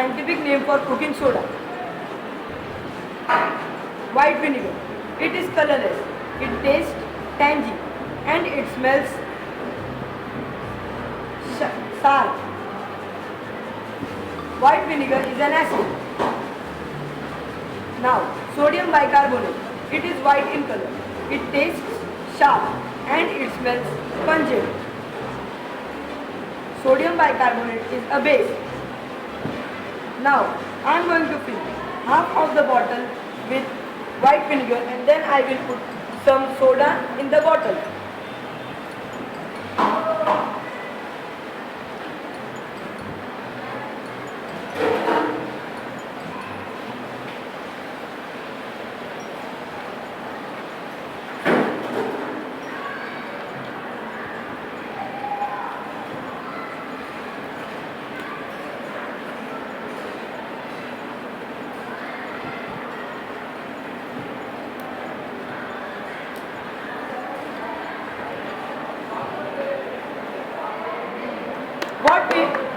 scientific name for cooking soda. White vinegar. It is colorless. It tastes tangy and it smells sour. White vinegar is an acid. Now, sodium bicarbonate. It is white in color. It tastes sharp and it smells pungent. Sodium bicarbonate is a base. Now, I am going to fill half of the bottle with white vinegar and then I will put some soda in the bottle.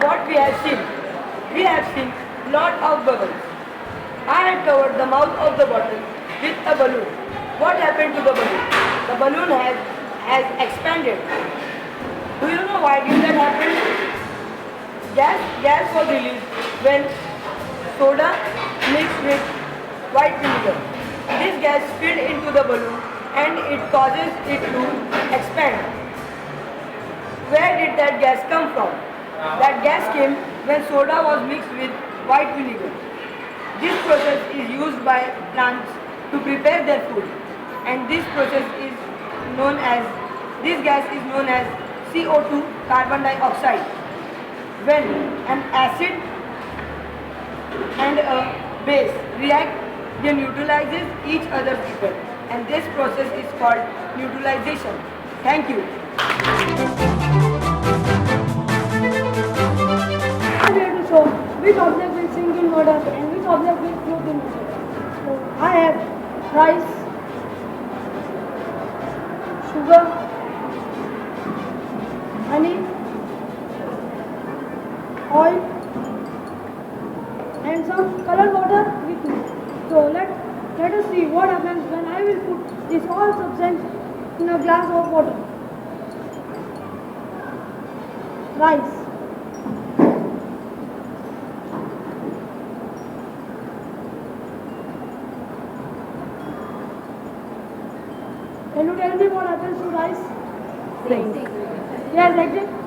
What we have seen? We have seen lot of bubbles. I had covered the mouth of the bottle with a balloon. What happened to the balloon? The balloon has expanded. Do you know why did that happen? Gas was released when soda mixed with white vinegar. This gas spilled into the balloon and it causes it to expand. Where did that gas come from? That gas came when soda was mixed with white vinegar. This process is used by plants to prepare their food, and this gas is known as CO2, carbon dioxide. When an acid and a base react, they neutralizes each other's effect, and this process is called neutralization. Thank you. I'm here to show which object will sink in water and which object will float in water. So I have rice, sugar, honey, oil, and some colored water with me. So let us see what happens when I will put this all substance in a glass of water. Rice. Can you tell me what happens to rice? Sink. Yes,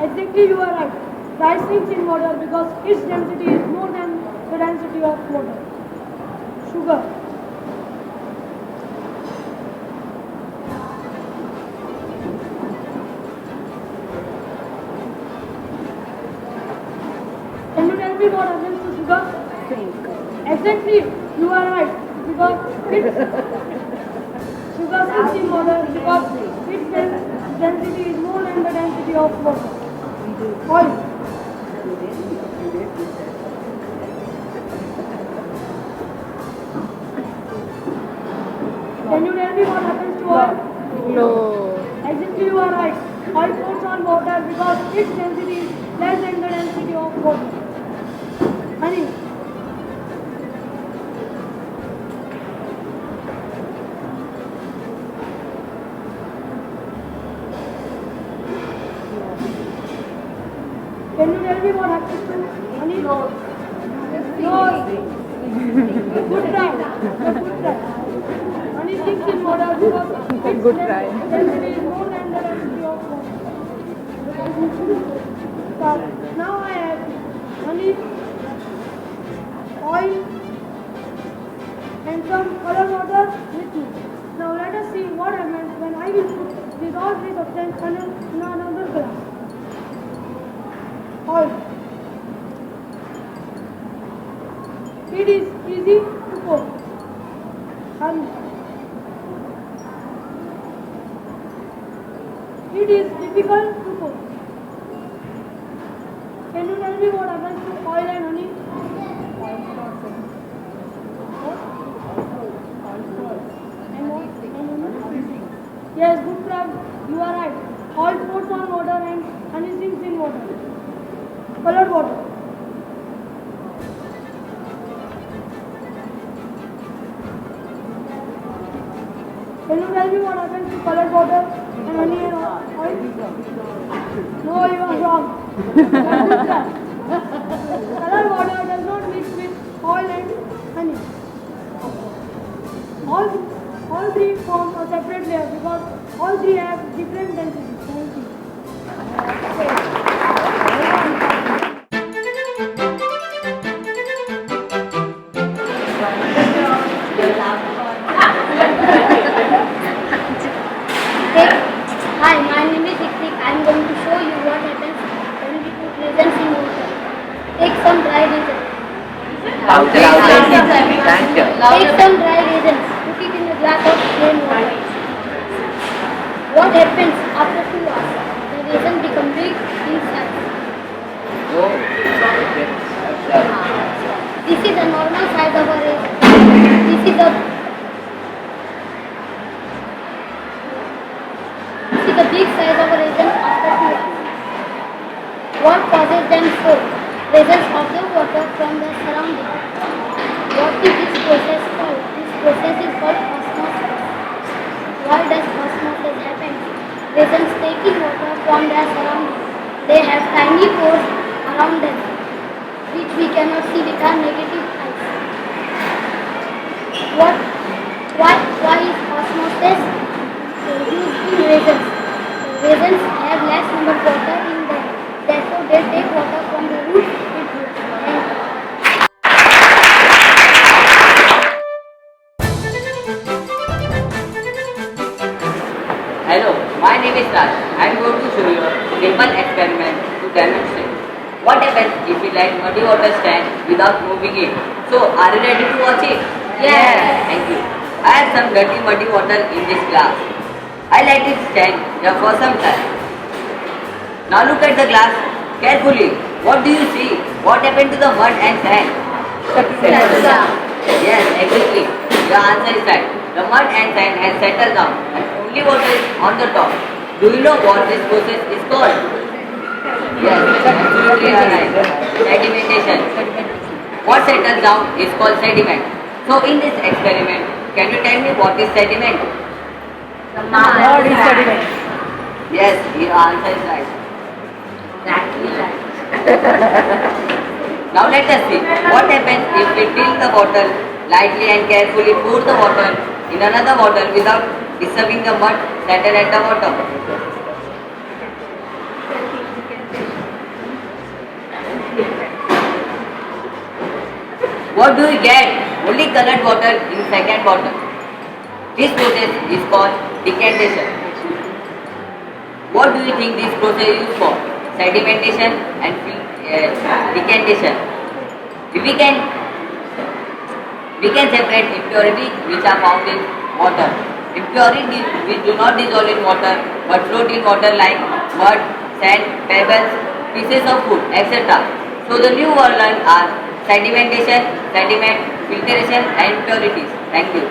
exactly you are right. Rice sinks in water because its density is more than the density of water. Sugar. Can you tell me what happens to sugar? Sink. Exactly, you are right. Because sugar sinks in water because its density is more than the density of water. Oil. Can you tell me what happens to oil? No. Exactly, you are right. Oil floats on water because its density is less than the density of water. Honey. Can you tell me what happens to honey? No. Good try. Good try. Honey sinks in water because its Good try. density is more than the density of water. So, now I have honey, oil, and some colored water with me. Now let us see what happens when I will put these all three substances in another glass. Oil. It is easy to pour. Honey. It is difficult to pour. Can you tell me what happens to oil and honey? And what? Yes, good try. You are right. Oil floats on water and honey sinks in water. Colored water. Can you tell me what happens to colored water and honey and oil? No, you are wrong. What is that? Colored water does not mix with oil and honey. All three form a separate layer because all three have different densities. Thank you. Hey, hi, my name is Ikrik. I am going to show you what happens when we put raisins in water. Take some dry raisins. Take some dry raisins. Put it in a glass of plain water. What happens after 2 hours? The raisins become big in size. This is a normal size of a raisin. This is a big size of a raisin after 2 hours. What causes them so? Raisins absorb water from their surrounding. What is this process called? This process is called osmosis. Why does osmosis happen? Raisins take in water from their surrounding. They have tiny pores around them, which we cannot see with our negative eyes. Why is osmosis used in raisins? Raisins have less number of water in them. Therefore, they take water from the root with roots. Thank you. Hello, my name is Raj. I am going to show you a simple experiment to demonstrate what happens if we let muddy water stand without moving it. So, are you ready to watch it? Yes. Thank you. I have some dirty muddy water in this glass. I let it stand here for some time. Now look at the glass carefully. What do you see? What happened to the mud and sand? Yes, exactly. Your answer is right. The mud and sand has settled down and only water is on the top. Do you know what this process is called? Yes, absolutely right. Sedimentation. What settles down is called sediment. So in this experiment, can you tell me what is sediment? Mud is sediment. Yes, your answer is right. Exactly right. Now let us see what happens if we fill the bottle lightly and carefully pour the water in another bottle without disturbing the mud settled at the bottom. What do we get? Only colored water in second bottle. This process is called decantation. What do you think this process is used for? Sedimentation and decantation. We can separate impurities which are found in water. Impurities which do not dissolve in water but float in water like mud, sand, pebbles, pieces of food, etc. So the new word learned are sedimentation, sediment, filtration and impurities. Thank you.